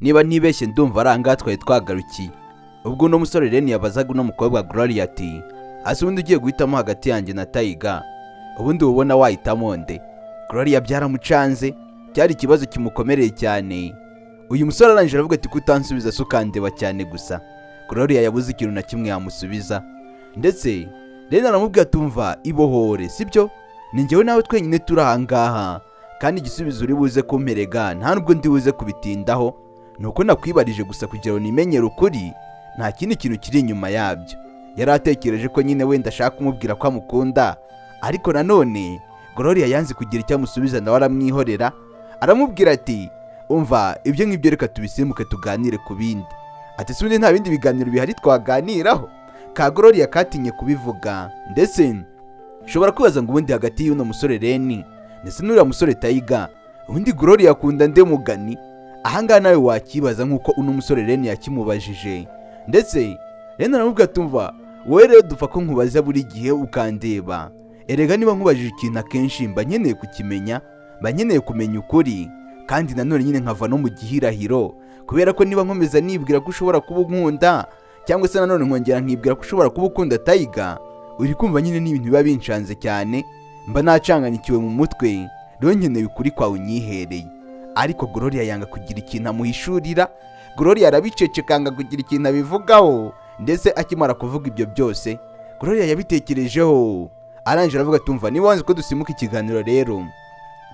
niba ntibeshye ndumva aranga twari twagarukiye. Ubwo uno musore Ren yabazaga uno mukobwa Gloria ati hasi ubundi ugiye guhitamo hagati yanjye na Taiga ubundi ubona wahitamo nde? Gloria byaramucanze, cyari ikibazo kimukomereye cyane. Uyu musore arangije aravuga ati kutansubiza sukandeba cyane gusa. Gloria yabuze ikintu na kimwe yamusubiza, ndetse Ren aramubwira tumva ibohore sibyo, ni njyewe nawe twenyine turi ahangaha kandi igisubizo uri buze kumperega nta nubwo ndi buze kubitindaho, nuko nakwibarije gusa kugira ngo nimenyere ukuri, nta kindi kintu kiri inyuma yabyo. Yari atekereje ko nyine wenda ashaka kumubwira ko amukunda, ariko nanone Gloria yanze kugira icyo amusubiza nawe aramwihorera, aramubwira ati umva ibyo ngibyo reka tubisimuke tuganire ku bindi. Ati sundi nta bindi biganiro bihari twaganiraho? Ka Gloria katinye kubivuga, ndetse ushobora kwibaza ngo ubundi hagati y'uno musore Ren ndetse n'uriya musore Taiga ubundi Gloria akunda nde mugani? Ahangaha nawe wakibaza nk'uko uno musore Ren yakimubajije, ndetse Ren aramubwira tumva wowe rero dupfa ko nkubaza buri gihe ukandeba, erega niba nkubajije ikintu akenshi mba nkeneye kukimenya, mba nkeneye kumenya ukuri, kandi nanone nyine nkava no mu gihirahiro, kubera ko niba nkomeza nibwira ko ushobora kuba unkunda cyangwa se nanone nkongera nkibwira ko ushobora kuba ukunda Taiga, uri kumva nyine n'ibintu biba binshanze cyane, mba nacanganikiwe mu mutwe, rero nkeneye ukuri kwawe unyihereye. Ariko Gloria yanga kugira ikintu amuhishurira. Gloria arabicecekanga kugira ikintu abivugaho, ndetse akimara kuvuga ibyo byose Gloria yabitekerejeho, arangije aravuga tumva niba wanze ko dusimuka ikiganiro rero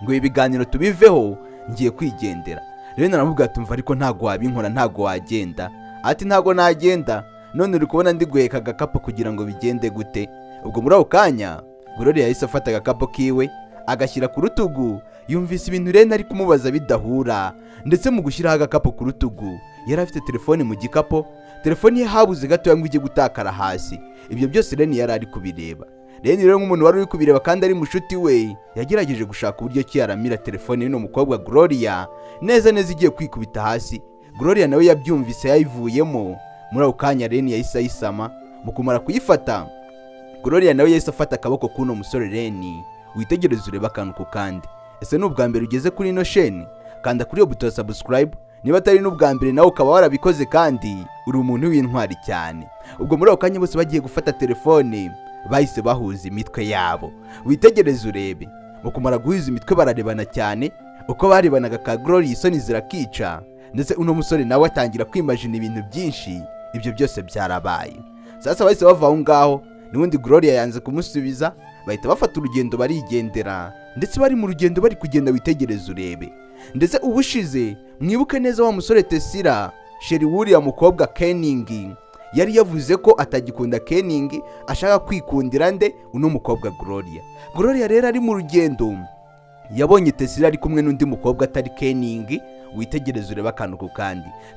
ngo ibiganiro tubiveho ngiye kwigendera. Rero naramubwira tumva ariko ntago wabinkora, ntago wagenda. Ati ntago nagenda, none uri kubona ndi guheka agakapo kugira ngo bigende gute? Ubwo muri ako kanya Gloria yahise afata agakapo kiwe agashyira ku rutugu. Yumvise ibintu Ren ari kumubaza bidahura, ndetse mu gushyiraho agakapo ku rutugu yari afite telefone mu gikapo. Telefone ye habuze gato ngo ijye gutakara hasi. Ibyo byose Ren yari ari kubireba. Ren rero nk'umuntu wari uri kubireba kandi ari mushuti we, yagerageje gushaka uburyo ki yaramira telefone y'uno mukobwa Gloria neza neza igiye kwikubita hasi. Gloria nawe yabyumvise yayivuyemo. Muri ako kanya Ren yahise ayisama. Mu kumara kuyifata Gloria nawe yahise afata akaboko k'uno musore Ren. Witegereze ureba akantu ku kandi. Ese ni ubwa mbere ugeze kuri ino sheni? Kanda kuri iyo buto ya subscribe niba atari n'ubwa mbere nawe ukaba warabikoze kandi uri umuntu w'intwari cyane. Ubwo muri ako kanya bose bagiye gufata telefone bahise bahuza imitwe yabo. Witegereze urebe. Mu kumara guhuza imitwe bararebana cyane, uko barebanaga ka Gloria isoni zirakica, ndetse uno musore nawe atangira kwimagine ibintu byinshi. Ibyo byose byarabaye. Sasa bahise bava aho ngaho, n'ubundi Gloria yanze kumusubiza, bahita bafata urugendo barigendera, ndetse bari mu rugendo bari kugenda witegereza urebe. Ndetse ubushize mwibuke neza wa musore Tesira sheri wuriya mukobwa Kenning yari yavuze ko atagikunda Kenning, ashaka kwikundira nde uno mukobwa Gloria. Gloria rero ari mu rugendo yabonye Tesira ari kumwe n'undi mukobwa atari Kenning. Witegereze ureba akantu ku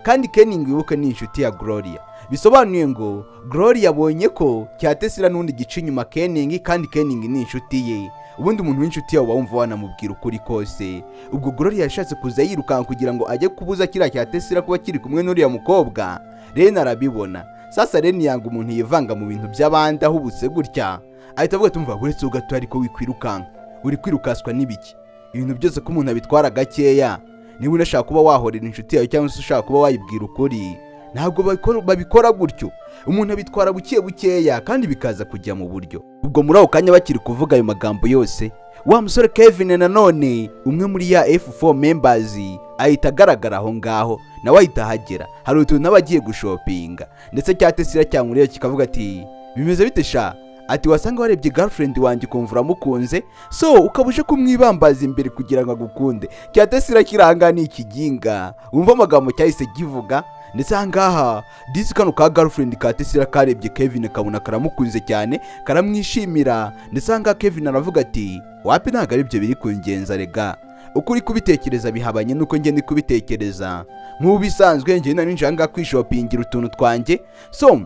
kandi Kenning wibuke ni inshuti ya Gloria, bisobanuye ngo Gloria yabonye ko cya Tesira n'undi gice inyuma Kenning, kandi Kenning ni inshuti ye. Ubundi umuntu w'inshuti yawe wumva wanamubwira ukuri kose. Ubwo Gloria yashatse kuza yirukanka kugira ngo ajye kubuza kiriya cya Tesira kuba kiri kumwe n'uriya mukobwa. Ren arabibona. Sasa Ren yanga umuntu yivanga mu bintu by'abandi ahubutse gutya, ahita avuga tumva buretse ugato ariko wikwirukanka, uri kwirukaswa n'ibiki? Ibintu byose ko umuntu abitwara gakeya. Niba unashaka kuba wahorera inshuti yawe cyangwa se ushaka kuba wayibwira ukuri, ntabwo babikora gutyo. Umuntu abitwara bukeya kandi bikaza kujya mu buryo. Ubwo muri ako kanya bakiri kuvuga ayo magambo yose, wa musore Kevin nanone umwe muri ya F4 members ahita agaragara aho ngaho, nawe ahita ahagera. Hari utuntu n'abagiye gushopinga, ndetse cya Tesira cyamureba kikavuga ati bimeze bite sha? Ati wasanga warebye girlfriend wanjye ukumva uramukunze, so ukabuje kumwibambaza imbere kugira ngo agukunde. Cya Tesira kiranga ni ikiginga, wumva amagambo cyahise kivuga. Ndetse ahangaha disi kano ka girlfriend ka Tesira karebye Kevin kabona karamukunze cyane, karamwishimira. Ndetse ahangaha Kevin aravuga ati wapi ntago ari byo biri kungenza rega, ukuri kubitekereza bihabanye nuko njye ndi kubitekereza. Nk'ubu bisanzwe njye nari njanga kwishopingira utuntu twanjye, so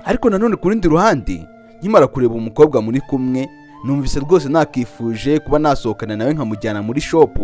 ariko nanone ku rundi ruhande nkimara kureba umukobwa muri kumwe numvise rwose nakifuje kuba nasohokana nawe nkamujyana muri shop,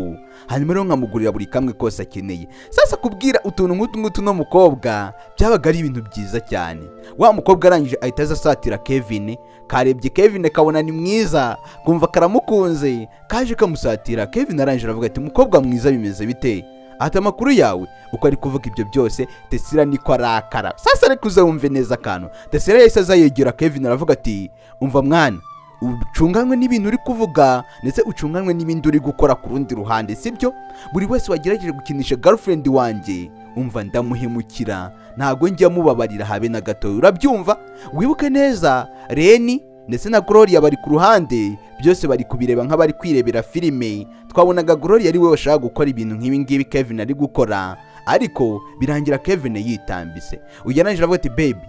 hanyuma rero nkamugurira buri kamwe kose akeneye. Sasa kubwira utuntu nk'utu no mukobwa byabaga ari ibintu byiza cyane. Wa mukobwa arangije ahita asatira Kevin, karebye Kevin kabona ni mwiza, kumva karamukunze, kaje kamusatira. Kevin arangije aravuga ati umukobwa mwiza bimeze bite? ati amakuru yawe. Uko ari kuvuga ibyo byose Tesira niko arakara. Sasa ariko uzumve neza akantu. Tesira yahise aza yegera Kevin aravuga ati umva mwana, ucunganwe n'ibintu uri kuvuga ndetse ucunganwe n'ibindi uri gukora ku rundi ruhande, sibyo? Buri wese wagerageje gukinisha girlfriend wanjye umva ndamuhemukira, ntago njya mubabarira habe na gato, urabyumva? Wibuke neza Reni ndetse na Gloria bari ku ruhande, byose bari kubireba nk'abari kwirebera filime. Twabonaga Gloria ari we washaka gukora ibintu nk'ibi ngibi Kevin ari gukora, ariko birangira Kevin yitambise. Uyananije avuga ati baby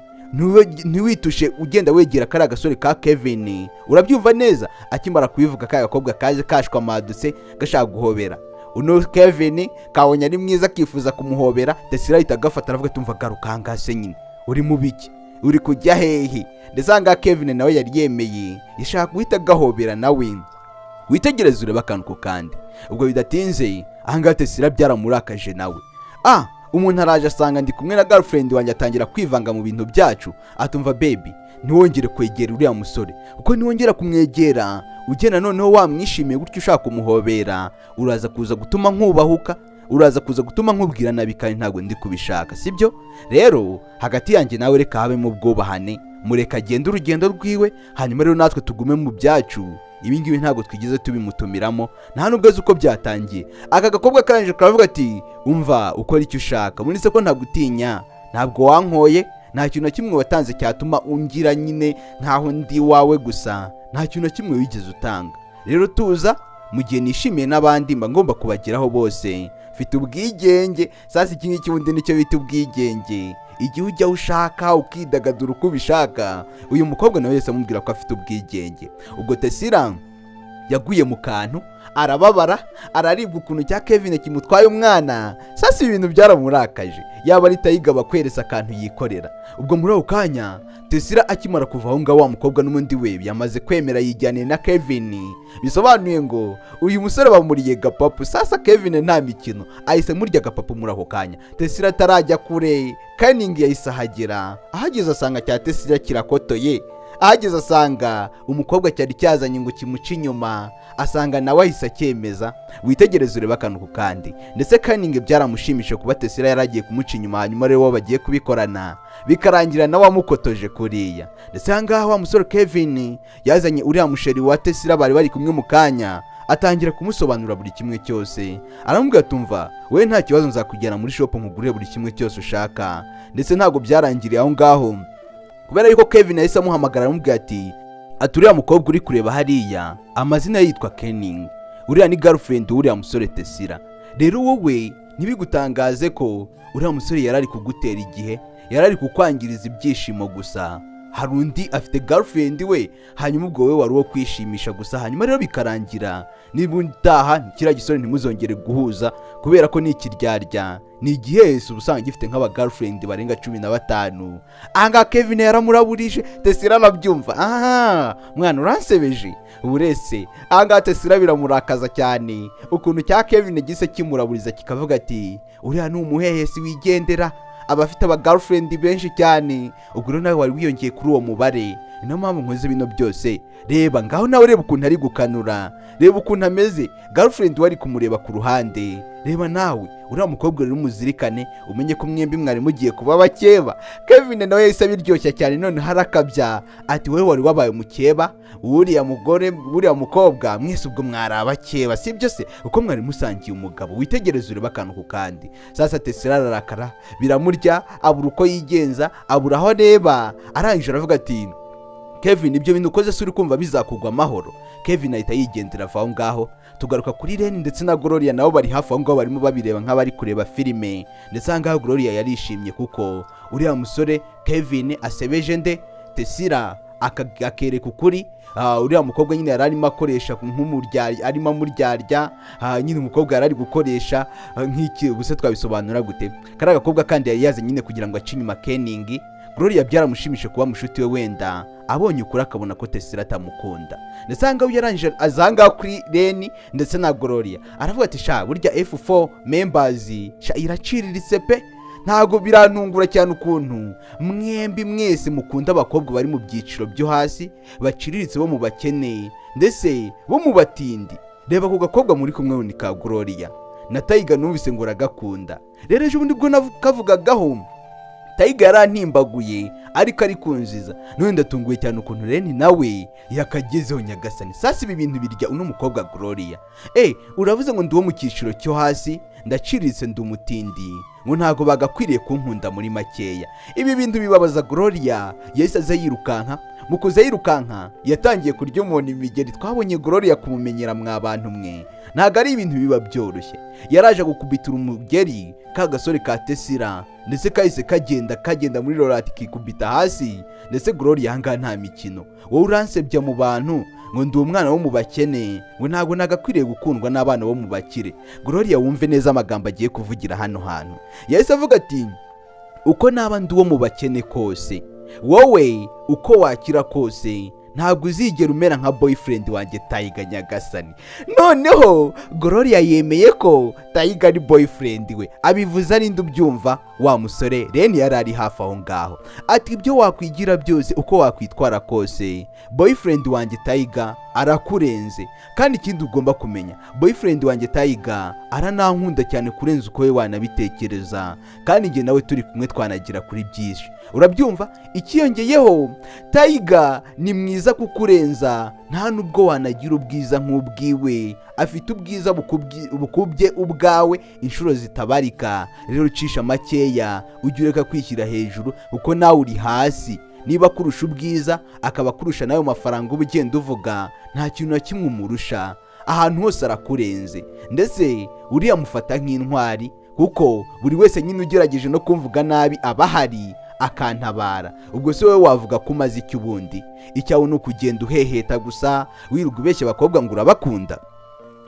ntiwitushe ugenda wegera kari agasore ka Kevin, urabyumva neza? Akimara kubivuga ka gakobwa kaje kashwa maduse gashaka guhobera uno Kevin, kabonye ari mwiza kifuza kumuhobera. Tesira ahita agafata aravuga ati umva garuka ngase nyine, uri mu biki, uri kujya hehe? Ndesanga Kevin nawe yari yemeye yashaka guhita gahobera nawe. Witegereze ureba akantu ko kandi ubwo bidatinze ahanga Tesira byaramurakaje nawe. Umuntu araje asanga ndi kumwe na girlfriend wanjye, atangira kwivanga mu bintu byacu. Atumva baby ntiwongere kwegera uriya musore, kuko niwongera kumwegera ugena noneho wamwishimiye gutyo ushaka kumuhobera, uraza kuza gutuma nkubahuka, uraza kuza gutuma nkubwira nabi kandi ntabwo ndi kubishaka, sibyo? Rero hagati yanjye nawe reka habe mu bwubahane, mureka agenda urugendo rwiwe, hanyuma rero natwe tugume mu byacu. Ibi ngibi ntabwo twigize tubimutumiramo, nta nubwo azi uko byatangiye. Aka gakobwa karanje karavuga ati umva ukora icyo ushaka, muri se ko ntagutinya, ntabwo wankoye, nta kintu na kimwe watanze cyatuma ungira nyine nkaho ndi wawe gusa, nta kintu na kimwe wigeze utanga. Rero tuza mu gihe nishimiye n'abandi mba ngomba kubageraho bose, mfite ubwigenge. Sasa iki ngiki ubundi nicyo bita ubwigenge, igihe ujya ushaka ukidagadura uko ubishaka. Uyu mukobwa nawe yese amubwira ko afite ubwigenge. Ubwo Tesira yaguye mu kantu, arababara, araribwa ukuntu cya Kevin kimutwaye umwana. Sasa ibintu byaramurakaje, yaba ari Tayigaba kweresa akantu yikorera. Ubwo muri ako kanya Tesira akimara kuva aho ngaho wa mukobwa n'umundi we yamaze kwemera yijyaniye na Kevin. Bisobanuye ngo uyu musore bamuriye gapapu. Sasa Kevin nta mikino, ahise murya gapapu muri ako kanya. Tesira atarajya kure, Canning yahise ahagera. Ahageze asanga cya Tesira kirakotoye. Ahageze asanga umukobwa cyari cyazanye ngo kimuca inyuma, asanga nawe ahise acyemeza. Witegereze ureba akantu ku kandi, ndetse Canning byaramushimishe kuba Tesira yaragiye kumuca inyuma, hanyuma rero bagiye kubikorana bikarangira nawe amukotoje kuriya. Ndetse ahangaha wa musore Kevin yazanye uriya musheri wa Tesira bari kumwe mu kanya, atangira kumusobanura buri kimwe cyose. Aramubwira tumva we nta kibazo, nzakujyana muri shop nkugurire buri kimwe cyose ushaka. Ndetse ntago byarangiriye aho ngaho, kubera yuko Kevin yahise amuhamagara aramubwira ati uriya mukobwa uri kureba hariya amazina yitwa Canning, uriya ni girlfriend uriya musore Tesira. Rero wowe ntibigutangaze ko uriya musore yarari kugutera igihe, yarari kukwangiriza ibyishimo gusa. Hari undi afite girlfriend we, hanyuma ubwo we wari wo kwishimisha gusa. Hanyuma rero bikarangira niba utaha kiriya gisore ntimuzongere guhuza, kubera ko ni ikiryarya, ni igihese ubusanga gifite nk'aba girlfriend barenga 15. Anga Kevin yaramuraburije. Tesira arabyumva, mwana uransebeje urese. Anga Tesira biramurakaza cyane ukuntu cya Kevin gise kimuraburiza, kikavuga ati uriya ni umuhehesi wigendera, abafite aba girlfriend benshi cyane. Ubwo rero nawe wari wiyongeye kuri uwo mubare, niyo mpamvu nkoze bino byose. Reba ngaho nawe, reba ukuntu ari gukanura, reba ukuntu ameze. Girlfriend wari kumureba ku ruhande, reba nawe uriya mukobwa rero umuzirikane, umenye ko mwembi mwari mugiye kuba bakeba. Kevin nawe yahise abiryoshya cyane, none harakabya ati wowe wari wabaye umukeba, uriya mugore uriya mukobwa mwese ubwo mwari abakeba, sibyo se? Uko mwari musangiye umugabo. Witegereze ureba akantu ku kandi. Sasa Tesira ararakara biramurya, abura uko yigenza, abura aho areba. Arangije aravuga ati Kevin, ibyo bintu ukoze se uri kumva bizakugwa amahoro? Kevin ahita yigendera aho ngaho. Tugaruka kuri Reni ndetse na Gloria, nabo bari hafi aho ngaho barimo babireba nk'abari kureba filime. Ndetse ahangaho Gloria yarishimye kuko uriya musore Kevin asebeje nde Tesira akereka ukuri. Uriya mukobwa nyine yararimo akoresha nk'umuryarya, arimo amuryarya. Nyine umukobwa yarari gukoresha nk'iki, ubuse twabisobanura gute? Kari agakobwa kandi yari yaze nyine kugira ngo ace inyuma Canning. Gloria byaramushimishe kuba mushuti we, wenda abonye ukuri akabona ko Tesira atamukunda. Ndetse ahangaho yarangije azanga kuri Reni ndetse na Gloria, aravuga ati sha burya F4 members sha iraciriritse pe, ntago birantungura cyane ukuntu mwembi mwese mukunda abakobwa bari mu byiciro byo hasi, baciriritse bo mu bakene ndetse bo mu batindi. Reba ku gakobwa muri kumwe ni ka Gloria, na Taiga numvise ngo uragakunda. Rero ejo bundi bwo nakavugagaho Taiga yarantimbaguye ariko ari kunziza, none ndatunguye cyane ukuntu Reni nawe yakagezeho nyagasani. Sasa ibi bintu birya uno mukobwa Gloria. Uravuze ngo ndi wo mu cyiciro cyo hasi, ndaciritse ndi umutindi, ngo ntago bagakwiriye kunkunda muri makeya. Ibi bintu bibabaza Gloria. Yahise aza yirukanka, mu kuza yirukanka yatangiye kurya umuntu imigeri. Twabonye Gloria kumumenyera mwa bantu mwe ntago ari ibintu biba byoroshye. Yaraje gukubitira umugeri ka gasore ka Tesira, ndetse kahise kagenda muri Lorati kikubita hasi. Ndetse Gloria hanga nta mikino, wowe uransebya mu bantu ngo ndi umwana wo mu bakene, ngo ntago nagakwiriye gukundwa n'abana bo mu bakire. Gloria wumve neza amagambo agiye kuvugira hano hantu. Yahise avuga ati uko naba ndi wo mu bakene kose, wowe uko wakira kose ntabwo uzigera umera nka boyfriend wanjye Taiga nyagasani. Noneho Gloria yemeye ko Taiga ari boyfriend we. Abivuze ari ndubyumva wa musore Reni yarari hafi aho ngaho. Ati ibyo wakwigira byose, uko wakwitwara kose, boyfriend wanjye Taiga arakurenze. Kandi ikindi ugomba kumenya, boyfriend wanjye Taiga aranankunda cyane kurenza uko we wanabitekereza, kandi njye nawe turi kumwe twanagira kuri byinshi. Urabyumva? Ikiyongeyeho Taiga ni mwiza kukurenza, nta nubwo wanagira ubwiza nk'ubwiwe. Afite ubwiza bukubye ubwawe inshuro zitabarika. Rero ucisha makeya, ujye ureka kwishyira hejuru kuko nawe uri hasi. Niba kurusha ubwiza akaba kurusha nayo mafaranga uba ugenda uvuga, nta kintu na kimwe umurusha. Ahantu hose arakurenze, ndetse uriya mufata nk'intwari, kuko buri wese nyine ugerageje no kumvuga nabi abahari akantabara. Ubwo se wowe wavuga ko umaze iki ubundi? Icyawe ni ukugenda uheheta gusa, wirirwa ubeshya abakobwa ngo urabakunda.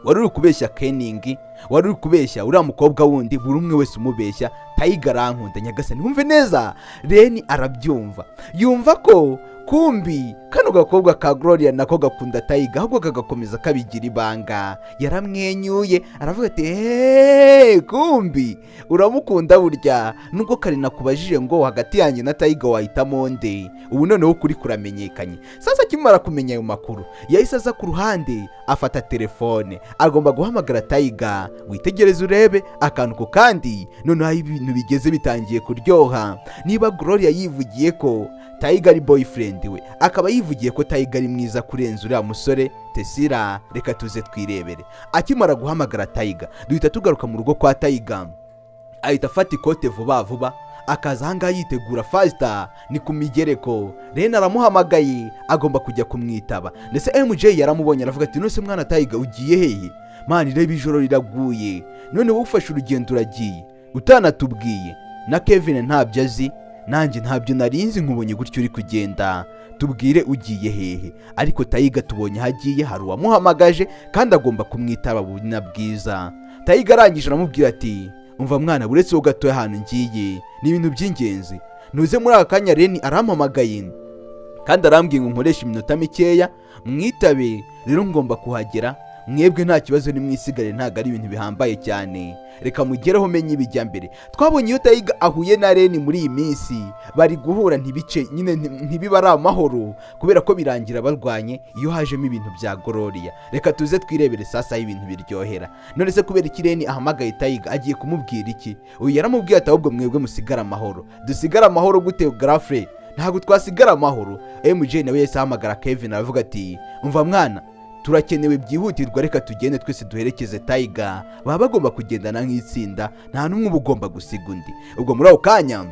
Wari uri kubeshya Keningi, wari uri kubeshya uriya mukobwa wundi, buri umwe wese umubeshya Taiga arankunda nyagasani. Wumve neza, Reni arabyumva, yumva ko kumbi kano gakobwa ka Gloria nako gakunda Taiga, ahubwo kagakomeza kabigira ibanga. Yaramwenyuye aravuga ati kumbi uramukunda burya, nubwo kari nakubajije ngo hagati yanjye na Taiga wahitamo nde. Ubu noneho kuri kuramenyekanye. Sasa kimara kumenya ayo makuru, yahise aza ku ruhande afata telefone, agomba guhamagara Taiga. Witegereze urebe akantu ko kandi noneho ibintu bigeze bitangiye kuryoha. Niba Gloria yivugiye ko Taiga ari boyfriend we, akaba yivugiye ko Taiga ari mwiza kurenza uriya musore Tesira, reka tuze twirebere. Akimara guhamagara Taiga, duhita tugaruka mu rugo kwa Taiga. Ahita afata ikote vuba vuba, akaza ahangaha yitegura faster, ni ku migereko. Reni aramuhamagaye, agomba kujya kumwitaba. Ndetse MJ yaramubonye aravuga ati nose mwana Taiga ugiye hehe? Mani reba ijoro riraguye, none wowe ufashe urugendo uragiye utanatubwiye. Na Kevin ntabyo azi, nanjye ntabyo narinzi, nkubonye gutyo uri kugenda, tubwire ugiye hehe. Ariko Taiga tubonye hagiye hari uwamuhamagaje kandi agomba kumwitaba buna bwiza. Taiga arangije aramubwira ati umva mwana, buretse wo gatoya ahantu ngiye ni ibintu by'ingenzi, nuze muri aka kanya. Reni arampamagaye kandi arambwiye ngo nkoreshe iminota mikeya mwitabe, rero ngomba kuhagera. Mwebwe nta kibazo ni mwisigare, ntago ari ibintu bihambaye cyane, reka mugereho menye ibijya mbere. Twabonye iyo Taiga ahuye na Reni muri iyi minsi, bari guhura ntibice nyine ntibibara amahoro, kubera ko birangira barwanye iyo hajemo ibintu bya Gloria. Reka tuze twirebere sasa y'ibintu biryohera. None se kubera iki Reni ahamagaye Taiga, agiye kumubwira iki? Uyu yaramubwiye ati ahubwo mwebwe musigara amahoro. Dusigara amahoro gute girlfriend? Ntago twasigara amahoro. MJ nawe yese ahamagara Kevin aravuga ati umva mwana, turakenewe byihutirwa, reka tugende twese duherekeze Taiga. Baba bagomba kugendana nk'itsinda, nta numwe uba ugomba gusiga undi. Ubwo muri ako kanya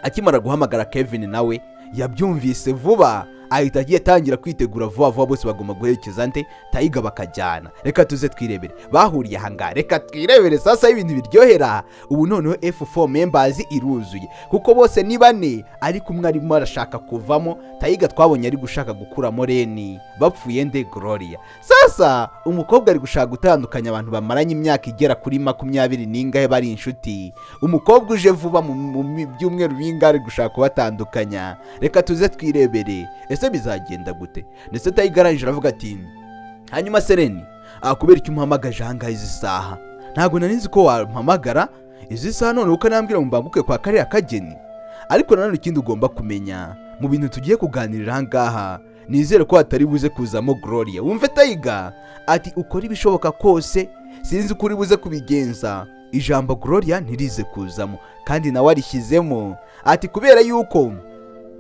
akimara guhamagara Kevin nawe yabyumvise vuba, ahita agiye tangira kwitegura vuba vuba, bose bagomba guherekeza nde Taiga bakajyana. Reka tuze twirebere bahuriye ahanga, reka twirebere sasa y'ibintu biryohera. Ubu noneho F4 members iruzuye, kuko bose ni bane, ariko umwe arimo arashaka kuvamo. Taiga twabonye ari gushaka gukuramo Reni, bapfuye nde Gloria. Sasa umukobwa ari gushaka gutandukanya abantu bamaranye imyaka igera kuri 20 n'ingahe bari inshuti. Umukobwa uje vuba mu byumweru bingahe ari gushaka kubatandukanya. Reka tuze twirebere ese bizagenda gute. Ndetse Taiga arangije aravuga ati hanyuma se Reni, kubera icyo umuhamagaje ahangaha izi saha? Ntabwo narinzi ko wampamagara izi saha none ukanambwira ngo mbanguke kwa kariya kageni. Ariko nanone ikindi ugomba kumenya mu bintu tugiye kuganirira ahangaha, nizere ko hatari buze kuzamo Gloria. Wumve Taiga ati ukora ibishoboka kose sinzi uko uri buze kubigenza. Ijambo Gloria ntirize kuzamo kandi nawe arishyizemo ati kubera yuko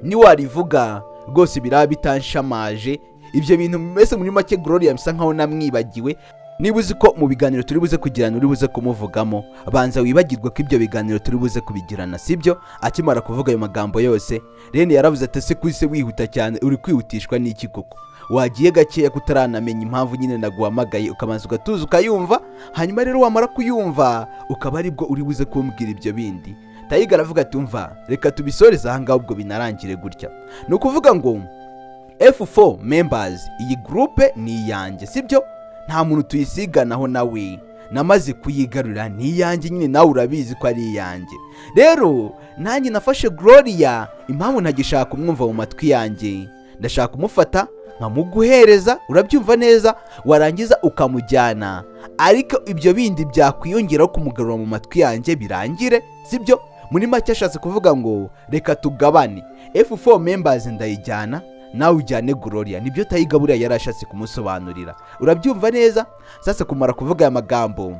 niwarivuga rwose biraba bitanshamaje. Ibyo bintu mbese muri make Gloria bisa nkaho namwibagiwe. Niba uzi ko mu biganiro turi buze kugirana uri buze kumuvugamo, banza wibagirwe ko ibyo biganiro turi buze kubigirana, sibyo? Akimara kuvuga ayo magambo yose, Rene yaravuze ati ese kwise wihuta cyane, uri kwihutishwa n'iki koko? Wagiye gakeya kutaranamenya impamvu nyine naguhamagaye, ukabanza ugatuza ukayumva, hanyuma rero wamara kuyumva ukaba aribwo uri buze kumbwira ibyo bindi. Taiga aravuga ati umva, reka tubisoreze aha ngaho ubwo binarangire gutya. Ni ukuvuga ngo F4 members, iyi groupe ni iyanjye, sibyo? Nta muntu tuyisiganaho nawe, namaze kuyigarura ni iyanjye nyine, nawe urabizi ko ari iyanjye. Rero nanjye nafashe Gloria, impamvu ntagishaka kumwumva mu matwi yanjye, ndashaka kumufata nkamuguhereza, urabyumva neza, warangiza ukamujyana, ariko ibyo bindi byakwiyongeraho kumugarura mu matwi yanjye birangire, sibyo? Muri make ashatse kuvuga ngo reka tugabane, F4 members ndayijyana, nawe ujyane Gloria. Nibyo Taiga buriya yarashatse kumusobanurira, urabyumva neza. Sasa kumara kuvuga aya magambo,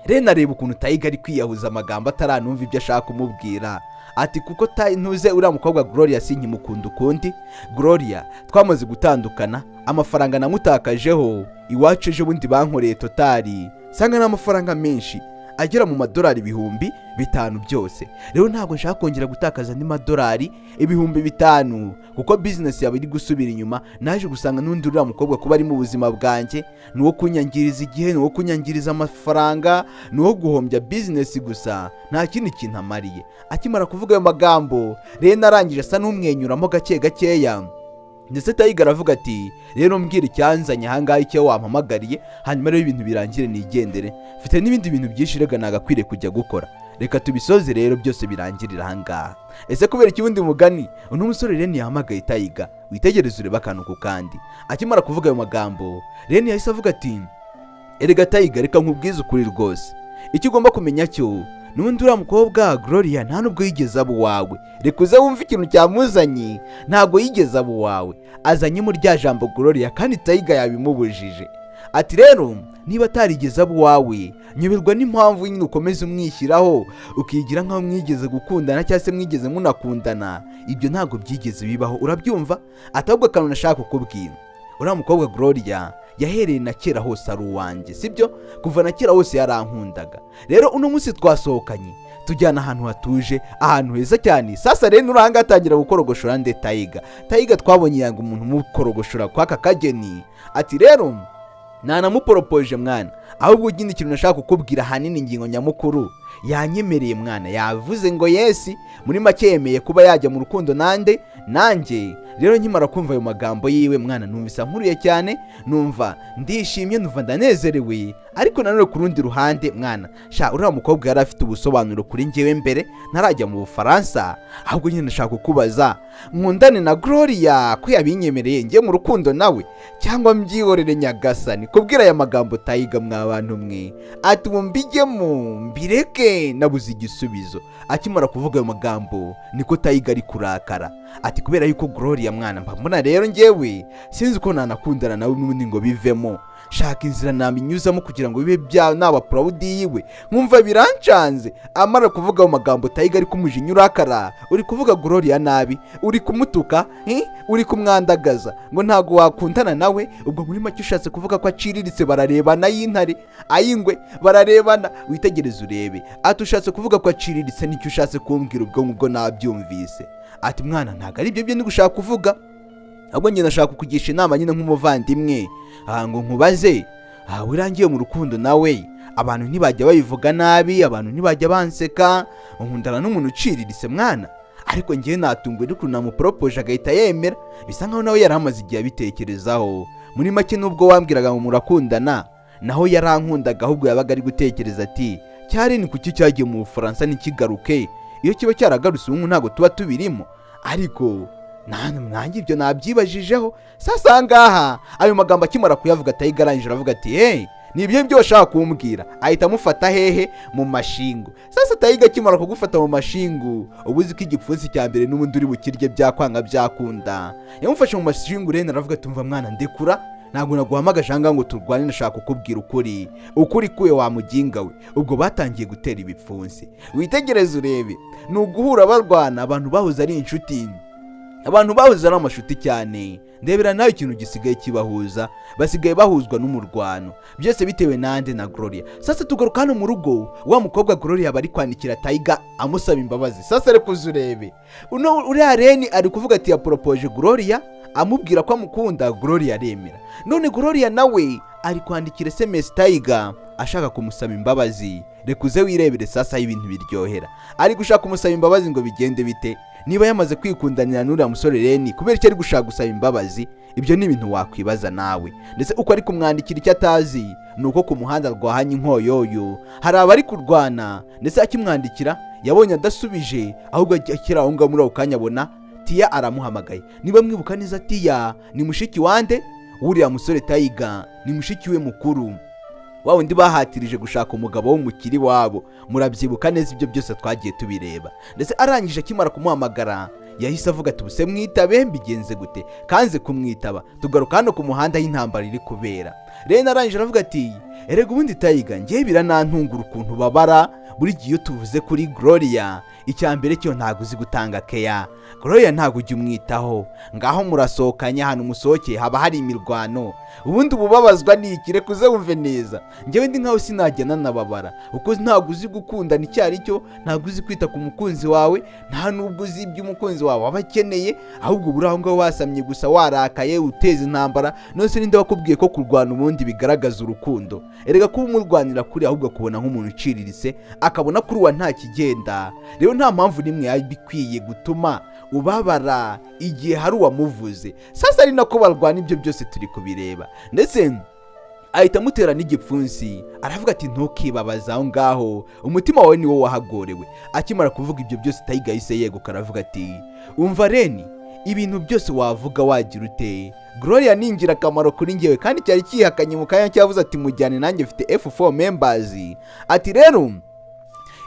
Rene areba ukuntu Taiga ari kwiyahuza amagambo ataranumva ibyo ashaka kumubwira. Ati kuko ntuze uriya mukobwa Gloria sinkimukunda ukundi. Gloria twamaze gutandukana, amafaranga namutakajeho iwacu ejo bundi bankoreye totali sanga n'amafaranga menshi agera mu madolari 5,000 byose. Rero ntabwo nshaka kongera gutakaza andi madolari 5,000 kuko business yawe iri gusubira inyuma. Naje gusanga n'undi uriya mukobwa kuba ari mu buzima bwanjye nuwo kunyangiriza igihe, nuwo kunyangiriza amafaranga, nuwo guhombya business gusa, nta kindi kintu amariye. Akimara kuvuga ayo magambo, Rene arangije asa n'umwenyuramo gake gakeya. Ndetse Taiga aravuga ati rero mbwira icyanzanye ahangaha icyo wampamagariye, hanyuma rero ibintu birangire nigendere, mfite n'ibindi bintu byinshi rega nagakwiriye kujya gukora, reka tubisoze rero byose birangirira ahangaha. Ese kubera ikibundi mugani uno musore Rene yahamagaye Taiga, witegereze ureba akantu ku kandi. Akimara kuvuga ayo magambo, Rene yahise avuga ati erega Taiga, reka nkubwize ukuri rwose, icyo ugomba kumenya cyo n'undi uriya mukobwa Gloria nta nubwo yigeze abo wawe. Reka uze wumve ikintu cyamuzanye, ntabwo yigeze abo wawe, azanye mu rya jambo Gloria kandi Taiga yabimubujije. Ati rero niba atarigeze abo wawe, nyoberwa n'impamvu nyine ukomeza umwishyiraho ukigira nkaho mwigeze gukundana cyangwa se mwigeze munakundana. Ibyo ntabwo byigeze bibaho, urabyumva? Atabwo akantu nashaka kukubwira, uriya mukobwa Gloria yahereye na kera hose ari uwanjye, sibyo? Kuva na kera hose yarankundaga. Rero uno munsi twasohokanye tujyana ahantu hatuje, ahantu heza cyane. Sasa rero uranga atangira gukorogoshora nde Taiga twabonye yanga umuntu mukorogoshora kwaka kageni. Ati rero nanamuporopoje mwana, ahubwo ikindi kintu nashaka kukubwira hanini ingingo nyamukuru, yanyemereye mwana, yavuze ngo yesi, muri make yemeye kuba yajya mu rukundo nanjye. Rero nkimara kumva ayo magambo yiwe mwana, numvisa nkuriye cyane, numva ndishimye, numva ndanezerewe. Ariko nanone ku rundi ruhande mwana, uriya mukobwa yari afite ubusobanuro kuri njyewe mbere ntarajya mu Bufaransa. Ahubwo nyine nashaka kukubaza, nkundane na Gloria ko yabinyemereye njye mu rukundo nawe, cyangwa mbyihorere nyagasani? Kubwira aya magambo Taiga mwabantu mwe, ati mbijyemo mbireke, nabuze igisubizo. Akimara kuvuga ayo magambo niko Taiga ari kurakara. Ati kubera yuko Gloria mwana mbona rero njyewe sinzi ko nanakundana nawe n'ubundi ngo bivemo, shaka inzira naminyuzamo kugira ngo bibe bya naba proud yiwe, nkumva birancanze. Amara kuvuga ayo magambo Taiga ari kumujinya urakara, uri kuvuga Gloria nabi, uri kumutuka, uri kumwandagaza ngo ntago wakundana nawe. Ubwo muri make ushatse kuvuga ko aciriritse, bararebana y'intare ayingwe, bararebana, witegereze urebe. Ati ushatse kuvuga ko aciriritse, nicyo ushatse kumbwira ubwo nabyumvise. Ati mwana ntago ari byo ndi gushaka kuvuga, ahubwo njye nashaka kukugisha inama nyine nk'umuvandimwe. Ngo nkubaze, wirangiye mu rukundo nawe, abantu ntibajya babivuga nabi, abantu ntibajya banseka, nkundana n'umuntu uciriritse mwana. Ariko njye natungwe n'ukuntu namuporopoje agahita yemera, bisa nkaho nawe yaramaze igihe abitekerezaho. Muri make nubwo wambwiraga ngo murakundana, naho yarankundaga, ahubwo yabaga ari gutekereza ati cyari ni kuki cyagiye mu Bufaransa ntikigaruke, iyo kiba cyaragarutse ubu ntabwo tuba tubirimo. Ariko nanjye ibyo nabyibajijeho. Sasa ngaha ayo magambo akimara kuyavuga Taiga arangije aravuga ati ni ibyo byo washaka kumbwira. Ahita amufata hehe mu mashingu. Sasa Taiga akimara kugufata mu mashingu, ubuzi ko igipfunsi cya mbere n'ubundi uri bukirye byakwanga byakunda, yamufashe mu mashingu. Rene aravuga ati umva mwana ndekura, ntabwo naguhamagaje aha ngaha ngo turwane, nashaka kukubwira ukuri kuwe wa muginga we. Ubwo batangiye gutera ibipfunsi. Witegereze urebe, ni uguhura barwana, abantu bahoze ari inshuti, abantu bahoze ari amashuti cyane. Ndebera nawe ikintu gisigaye kibahuza, basigaye bahuzwa n'umurwano, byose bitewe nande na Gloria. Sasa tugaruka hano mu rugo, wa mukobwa Gloria bari kwandikira Taiga amusaba imbabazi. Sasa reko uzurebe, uriya Reni ari kuvuga ati yaporopoje Gloria, amubwira ko amukunda, Gloria aremera. None Gloria nawe ari kwandikira SMS Taiga ashaka kumusaba imbabazi. Rekuze wirebere sasa ibintu biryohera, ari gushaka kumusaba imbabazi ngo bigende bite niba yamaze kwikundanira n'uriya musore Reni, kubera icyo ari gushaka gusaba imbabazi. Ibyo ni ibintu wakwibaza nawe. Ndetse uko ari kumwandikira icyo atazi nuko ku muhanda rwahanye inkoyoyo hari abari kurwana, ndetse akimwandikira yabonye adasubije, ahubwo akira aho ngaho muri ako kanya abona Tia aramuhamagaye. Niba mwibuka neza, Tia ni mushiki wande uriya musore Taiga, ni mushiki we mukuru, wa wundi bahatirije gushaka umugabo w'umukiri wabo. Murabyibuka neza, ibyo byose twagiye tubireba. Ndetse arangije akimara kumuhamagara yahise avuga ati buse mwitabe, mbigenze gute? Kanze kumwitaba. Tugaruka hano ku muhanda y'intambara iri kubera. Rena arangije aravuga ati erega ubundi Taiga, ngiye biranantungura ukuntu babara buri gihe iyo tuvuze kuri Gloria. Icyambere cyo ntago uzi gutanga keya. Gloria ntago ujya umwitaho, ngaho murasohokanya hano musohoke haba hari imirwano. Ubundi ububabazwa n'iki? Reka uze wumve neza, njyewe ndi nkaho sinajyana nababara, uko ntago uzi gukunda n'icyari cyo, ntago uzi kwita ku mukunzi wawe, nta nubwo uzi ibyo umukunzi wawe aba akeneye, ahubwo buri aho ngaho wasamye gusa warakaye uteza intambara. Nose ninde wakubwiye ko kurwana ubundi bigaragaza urukundo? Erega kuba umurwanira kuri ahubwo kubona nk'umuntu uciriritse, akabona kuri wa nta kigenda. Rero nta mpamvu nimwe yabikwiye gutuma ubabara igihe hari uwamuvuze. Sasa ari nako barwana, ibyo byose turi kubireba. Ndetse ahita amutera n'igipfunsi, aravuga ati ntukibabaza aho ngaho, umutima wawe niwo wahagorewe. Akimara kuvuga ibyo byose Taiga yahise yeguka, aravuga ati umva Reni, ibintu byose wavuga wagira ute, Gloria ni ingirakamaro kuri njyewe, kandi cyari cyihakanye mu kanya cyavuze ati mujyane nanjye mfite F4 members. Ati rero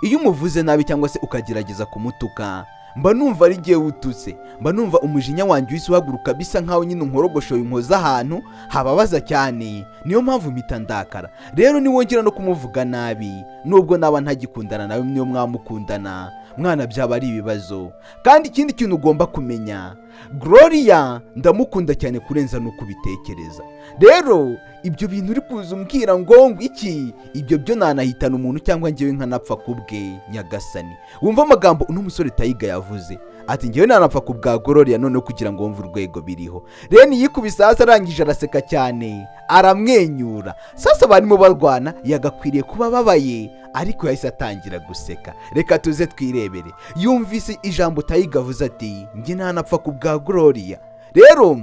iyo umuvuze nabi cyangwa se ukagerageza kumutuka, mba numva ari giye ututse, mba numva umujinya wanjye wisi uhaguruka bisa nkaho nyine unkorogoshoye inkoza ahantu hababaza cyane. Niyo mpamvu mpita ndakara. Rero niwongera no kumuvuga nabi, nubwo naba ntagikundana nawe, niyo mwamukundana mwana byaba ari ibibazo. Kandi ikindi kintu ugomba kumenya, Gloria ndamukunda cyane kurenza nuko ubitekereza. Rero ibyo bintu uri kuza umbwira ngo iki, ibyo byo nanahitana umuntu cyangwa njyewe nkanapfa kubwe nyagasani. Wumva amagambo uno musore Taiga yavuze, ati njyewe nanapfa kubwa Gloria none kugira ngo wumve urwego biriho. Reni yikubise hasi arangije araseka cyane, aramwenyura. Sasa barimo barwana, yagakwiriye kuba babaye, ariko yahise atangira guseka. Reka tuze twirebere. Yumvise ijambo Taiga avuze ati njye nanapfa kubwa Gloria. Rero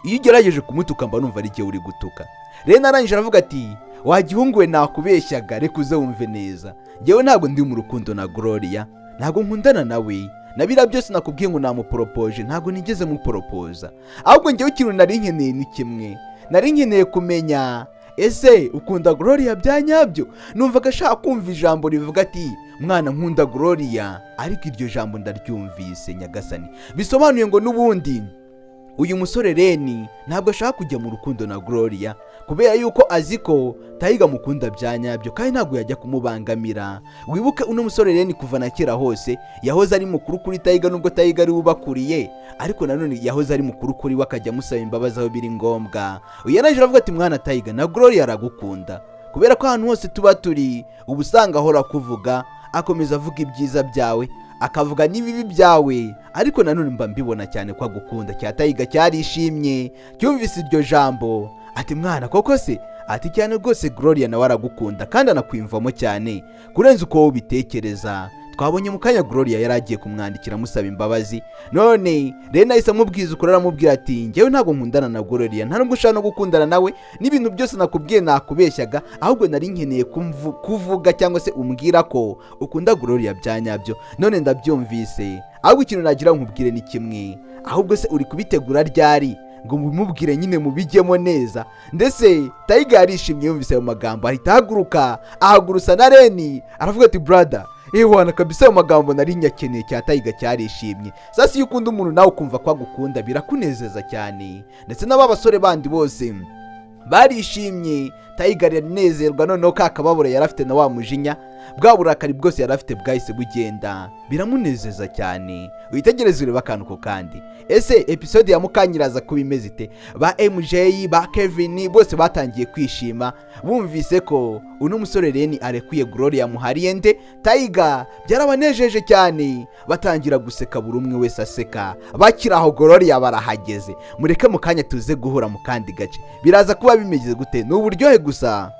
iyo ugerageje kumutuka mba numva ari gihe uri gutuka. Rena arangije aravuga ati wagihunguwe nakubeshyaga, reka uze wumve neza, njyewe ntabwo ndi mu rukundo na Gloria, ntabwo nkundana nawe, nabira byose nakubwiye ngo namuporopoje ntabwo nigeze muporopoza. Ahubwo njyewe ikintu nari nkeneye ni kimwe, nari nkeneye kumenya ese ukunda Gloria bya nyabyo. Numvaga ashaka kumva ijambo rivuga ati mwana nkunda Gloria, ariko iryo jambo ndaryumvise nyagasani, bisobanuye ngo n'ubundi uyu musore Reni ntabwo ashaka kujya mu rukundo na Gloria, kubera yuko azi ko Taiga mukunda bya nyabyo kandi ntabwo yajya kumubangamira. Wibuke uno musore Reni kuva na kera hose yahoze ari mukuru kuri Taiga, nubwo Taiga ari ubakuriye, ariko nanone yahoze ari mukuru kuri we, akajya amusaba imbabazi aho biri ngombwa. Uyanaje aravuga ati mwana Taiga na Gloria aragukunda, kubera ko ahantu hose tuba turi ubu usanga ahora kuvuga, akomeza avuga ibyiza byawe, akavuga n'ibibi byawe, ariko nanone mba mbibona cyane kwa gukunda. Cya Taiga cyarishimye cyumvise iryo jambo, ati mwana koko se? Ati cyane rwose Gloria nawe aragukunda kandi anakwimvamo cyane kurenza uko ubitekereza. Twabonye mu kanya Gloria yaragiye kumwandikira amusaba imbabazi, none Rena yahise amubwiza ukuri, aramubwira ati njyewe ntabwo nkundana na Gloria, nta nubwo ushaka no gukundana nawe, n'ibintu byose nakubwiye nakubeshyaga, ahubwo nari nkeneye kuvuga cyangwa se umbwira ko ukunda Gloria bya nyabyo, none ndabyumvise. Ahubwo ikintu nagira nkubwire ni kimwe, ahubwo se uri kubitegura ryari ngo mumubwire nyine mubijyemo neza? Ndetse Taiga yarishimye yumvise ayo magambo, ahita ahagurusa na Reni aravuga ati brother, wana kabisa ayo magambo nari nyakeneye. Cya Taiga cyarishimye. Sasa iyo ukunda umuntu nawe ukumva ko agukunda birakunezeza cyane. Ndetse n'aba basore bandi bose barishimye. Tiger yaranezerwa, noneho ka kababura yari afite na wa mujinya, bwa burakari bwose yari afite bwahise bugenda, biramunezeza cyane. Witegereze ureba akantu ko kandi. Ese episode ya Mukanyiraza kuba imeze ite? Ba MJ, ba Kevin bose batangiye kwishima bumvise ko uno musore Reni arekuye Gloria muhariye nde Tiger. Byarabanejeje cyane, batangira guseka, buri umwe wese aseka. Bakiraho Gloria barahageze. Mureke mu kanya tuze guhura mu kandi gace, biraza kuba bimeze gute? N'uburyohe gusa.